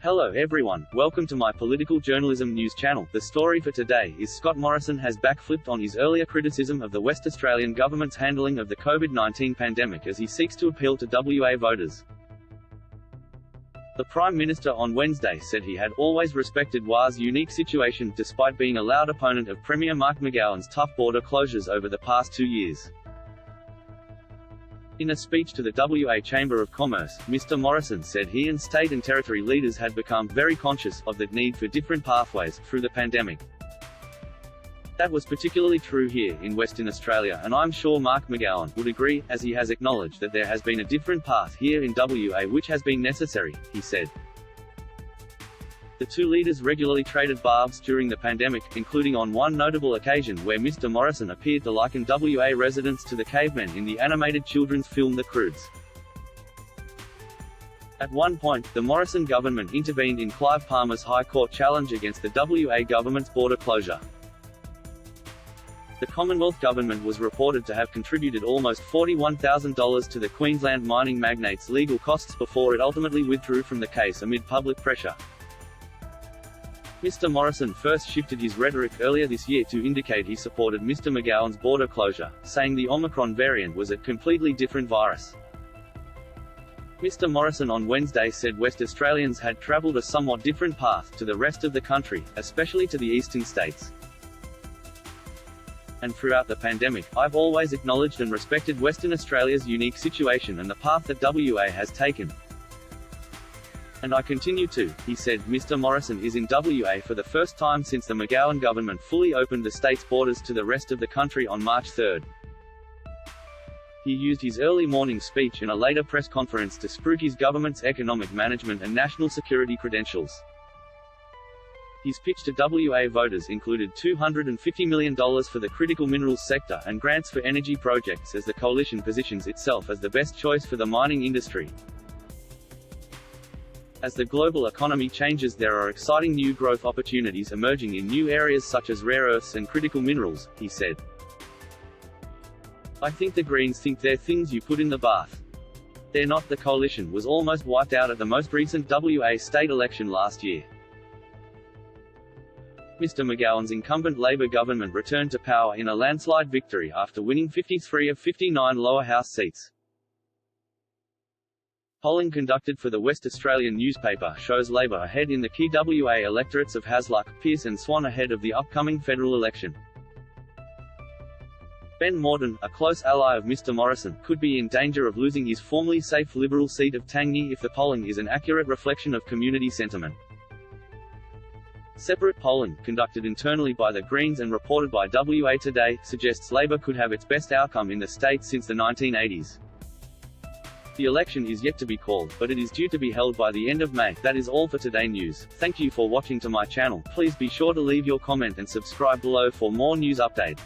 Hello everyone, welcome to my political journalism news channel. The story for today is Scott Morrison has backflipped on his earlier criticism of the West Australian government's handling of the COVID-19 pandemic as he seeks to appeal to WA voters. The Prime Minister on Wednesday said he had always respected WA's unique situation despite being a loud opponent of Premier Mark McGowan's tough border closures over the past 2 years. In a speech to the WA Chamber of Commerce, Mr. Morrison said he and state and territory leaders had become very conscious of the need for different pathways through the pandemic. That was particularly true here in Western Australia, and I'm sure Mark McGowan would agree, as he has acknowledged that there has been a different path here in WA which has been necessary, he said. The two leaders regularly traded barbs during the pandemic, including on one notable occasion where Mr. Morrison appeared to liken WA residents to the cavemen in the animated children's film The Croods. At one point, the Morrison government intervened in Clive Palmer's High Court challenge against the WA government's border closure. The Commonwealth government was reported to have contributed almost $41,000 to the Queensland mining magnate's legal costs before it ultimately withdrew from the case amid public pressure. Mr. Morrison first shifted his rhetoric earlier this year to indicate he supported Mr. McGowan's border closure, saying the Omicron variant was a completely different virus. Mr. Morrison on Wednesday said West Australians had travelled a somewhat different path to the rest of the country, especially to the eastern states. And throughout the pandemic, I've always acknowledged and respected Western Australia's unique situation and the path that WA has taken. And I continue to, he said. Mr. Morrison is in WA for the first time since the McGowan government fully opened the state's borders to the rest of the country on March 3. He used his early morning speech and a later press conference to spruik his government's economic management and national security credentials. His pitch to WA voters included $250 million for the critical minerals sector and grants for energy projects as the coalition positions itself as the best choice for the mining industry. As the global economy changes, there are exciting new growth opportunities emerging in new areas such as rare earths and critical minerals, he said. I think the Greens think they're things you put in the bath. They're not. The coalition was almost wiped out at the most recent WA state election last year. Mr. McGowan's incumbent Labor government returned to power in a landslide victory after winning 53 of 59 lower house seats. Polling conducted for the West Australian newspaper shows Labor ahead in the key WA electorates of Hasluck, Pearce and Swan ahead of the upcoming federal election. Ben Morton, a close ally of Mr. Morrison, could be in danger of losing his formerly safe Liberal seat of Tangney if the polling is an accurate reflection of community sentiment. Separate polling, conducted internally by the Greens and reported by WA Today, suggests Labor could have its best outcome in the state since the 1980s. The election is yet to be called, but it is due to be held by the end of May. That is all for today news. Thank you for watching to my channel. Please be sure to leave your comment and subscribe below for more news update.